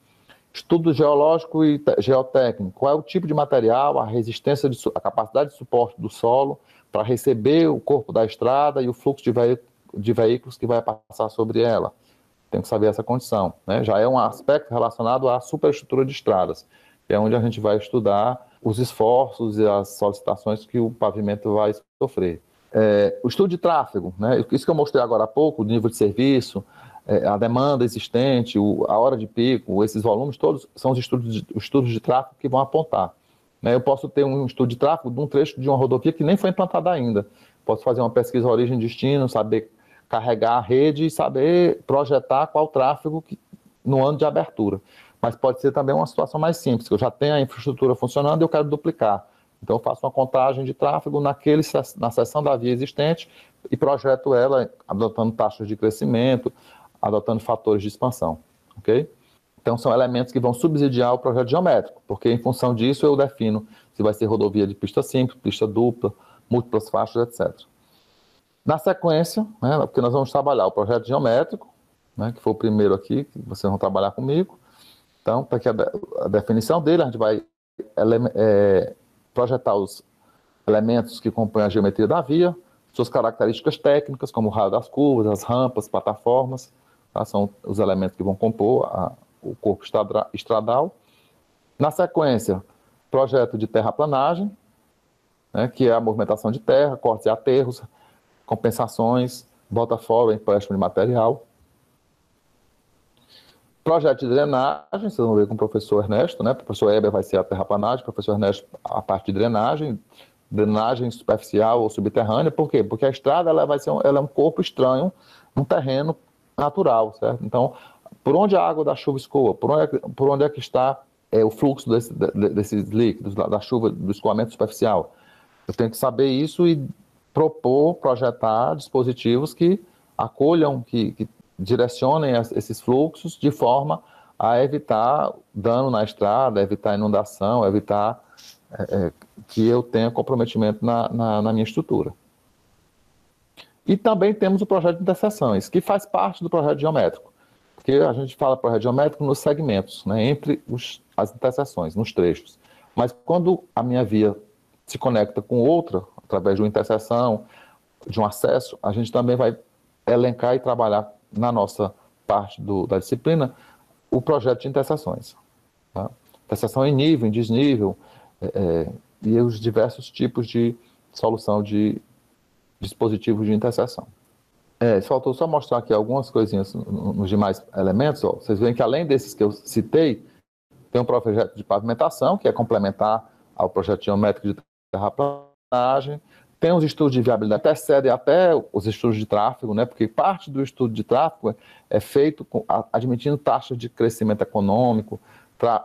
A: Estudo geológico e geotécnico, qual é o tipo de material, a resistência, a capacidade de suporte do solo para receber o corpo da estrada e o fluxo de veículos que vai passar sobre ela. Tem que saber essa condição, né? Já é um aspecto relacionado à superestrutura de estradas, que é onde a gente vai estudar os esforços e as solicitações que o pavimento vai sofrer. O estudo de tráfego, né? Isso que eu mostrei agora há pouco, o nível de serviço, a demanda existente, a hora de pico, esses volumes todos são os estudos de tráfego que vão apontar. Né? Eu posso ter um estudo de tráfego de um trecho de uma rodovia que nem foi implantada ainda. Posso fazer uma pesquisa origem e destino, saber carregar a rede e saber projetar qual tráfego no ano de abertura. Mas pode ser também uma situação mais simples, que eu já tenho a infraestrutura funcionando e eu quero duplicar. Então eu faço uma contagem de tráfego na seção da via existente e projeto ela adotando taxas de crescimento, adotando fatores de expansão, ok? Então são elementos que vão subsidiar o projeto geométrico, porque em função disso eu defino se vai ser rodovia de pista simples, pista dupla, múltiplas faixas, etc. Na sequência, né, porque nós vamos trabalhar o projeto geométrico, né, que foi o primeiro aqui, que vocês vão trabalhar comigo. Então, está aqui a definição dele, a gente vai projetar os elementos que compõem a geometria da via, suas características técnicas, como o raio das curvas, as rampas, plataformas, tá? São os elementos que vão compor o corpo estradal. Na sequência, projeto de terraplanagem, né, que é a movimentação de terra, cortes e aterros, compensações, bota fora, empréstimo de material. Projeto de drenagem, vocês vão ver com o professor Ernesto, né? O professor Heber vai ser a terraplanagem, o professor Ernesto a parte de drenagem superficial ou subterrânea. Por quê? Porque a estrada ela é um corpo estranho, um terreno natural, certo? Então, por onde a água da chuva escoa? Por onde é que está o fluxo desses líquidos, da chuva, do escoamento superficial? Eu tenho que saber isso e projetar dispositivos que acolham, que direcionem esses fluxos de forma a evitar dano na estrada, evitar inundação, evitar que eu tenha comprometimento na minha estrutura. E também temos o projeto de interseções, que faz parte do projeto geométrico, porque a gente fala projeto geométrico nos segmentos, né, entre as interseções, nos trechos. Mas quando a minha via se conecta com outra, através de uma interseção, de um acesso, a gente também vai elencar e trabalhar na nossa parte da disciplina o projeto de interseções. Tá? Interseção em nível, em desnível, e os diversos tipos de solução de dispositivos de interseção. Faltou só mostrar aqui algumas coisinhas nos demais elementos. Ó. Vocês veem que além desses que eu citei, tem um projeto de pavimentação, que é complementar ao projeto geométrico de terraplanagem. Tem os estudos de viabilidade, antecedem até os estudos de tráfego, né? Porque parte do estudo de tráfego é feito admitindo taxas de crescimento econômico,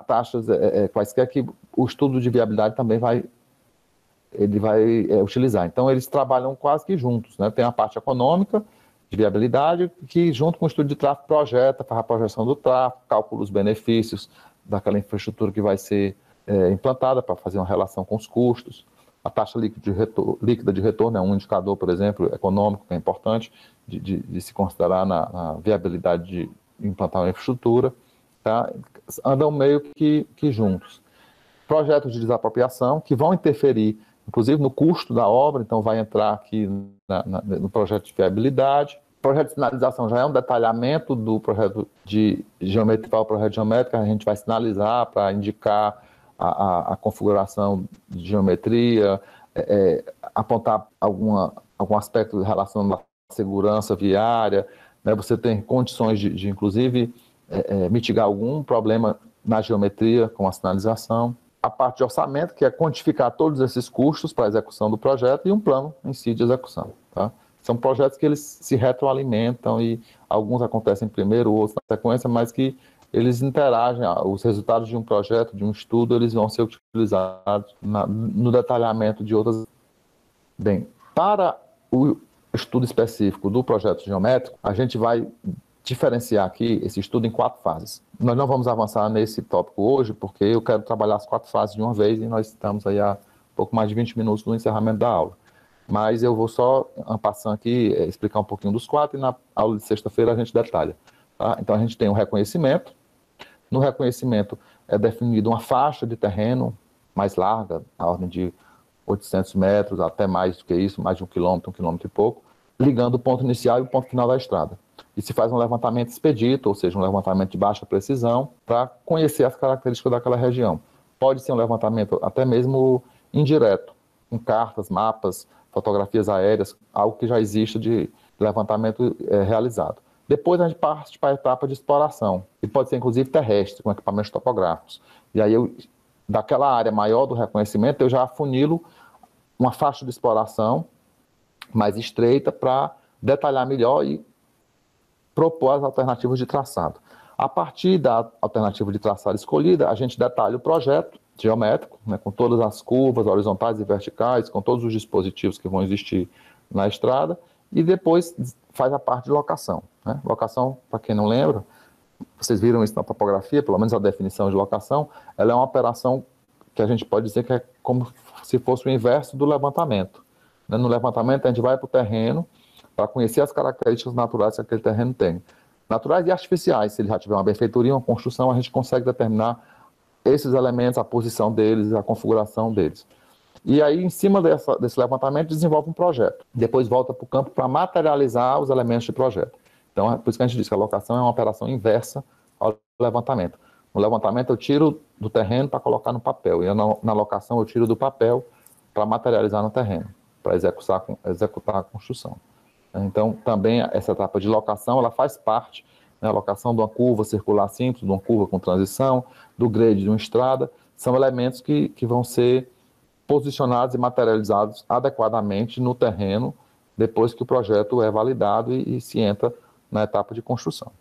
A: taxas quaisquer que o estudo de viabilidade também vai utilizar. Então, eles trabalham quase que juntos, né? Tem a parte econômica de viabilidade, que junto com o estudo de tráfego projeta, faz a projeção do tráfego, calcula os benefícios daquela infraestrutura que vai ser implantada para fazer uma relação com os custos. A taxa líquida de retorno é um indicador, por exemplo, econômico, que é importante de se considerar na viabilidade de implantar uma infraestrutura. Tá? Andam meio que juntos. Projetos de desapropriação, que vão interferir, inclusive, no custo da obra, então vai entrar aqui no projeto de viabilidade. O projeto de sinalização já é um detalhamento do projeto de geometria, o projeto geométrico, a gente vai sinalizar para indicar a configuração de geometria, apontar algum aspecto relacionado à segurança viária, né? Você tem condições de inclusive, mitigar algum problema na geometria com a sinalização. A parte de orçamento, que é quantificar todos esses custos para a execução do projeto e um plano em si de execução. Tá? São projetos que eles se retroalimentam e alguns acontecem primeiro, outros na sequência, mas que eles interagem, os resultados de um projeto, de um estudo, eles vão ser utilizados no detalhamento de outras. Bem, para o estudo específico do projeto geométrico, a gente vai diferenciar aqui esse estudo em 4 fases. Nós não vamos avançar nesse tópico hoje, porque eu quero trabalhar as 4 fases de uma vez e nós estamos aí há pouco mais de 20 minutos no encerramento da aula. Mas eu vou só, passando aqui, explicar um pouquinho dos 4 e na aula de sexta-feira a gente detalha. Tá? Então a gente tem o reconhecimento. No reconhecimento é definida uma faixa de terreno mais larga, na ordem de 800 metros, até mais do que isso, mais de 1 quilômetro e pouco, ligando o ponto inicial e o ponto final da estrada. E se faz um levantamento expedito, ou seja, um levantamento de baixa precisão, para conhecer as características daquela região. Pode ser um levantamento até mesmo indireto, com cartas, mapas, fotografias aéreas, algo que já existe de levantamento realizado. Depois a gente parte para a etapa de exploração, que pode ser inclusive terrestre, com equipamentos topográficos. E aí, daquela área maior do reconhecimento, eu já afunilo uma faixa de exploração mais estreita para detalhar melhor e propor as alternativas de traçado. A partir da alternativa de traçado escolhida, a gente detalha o projeto geométrico, né, com todas as curvas horizontais e verticais, com todos os dispositivos que vão existir na estrada, e depois faz a parte de locação. Né? Locação, para quem não lembra, vocês viram isso na topografia, pelo menos a definição de locação, ela é uma operação que a gente pode dizer que é como se fosse o inverso do levantamento. Né? No levantamento, a gente vai para o terreno para conhecer as características naturais que aquele terreno tem. Naturais e artificiais, se ele já tiver uma benfeitoria, uma construção, a gente consegue determinar esses elementos, a posição deles, a configuração deles. E aí, em cima desse levantamento, desenvolve um projeto. Depois volta para o campo para materializar os elementos de projeto. Então, é por isso que a gente diz que a locação é uma operação inversa ao levantamento. No levantamento, eu tiro do terreno para colocar no papel. E na locação, eu tiro do papel para materializar no terreno, para executar a construção. Então, também essa etapa de locação, ela faz parte, né, a locação de uma curva circular simples, de uma curva com transição, do grade de uma estrada, são elementos que vão ser posicionados e materializados adequadamente no terreno depois que o projeto é validado e se entra na etapa de construção.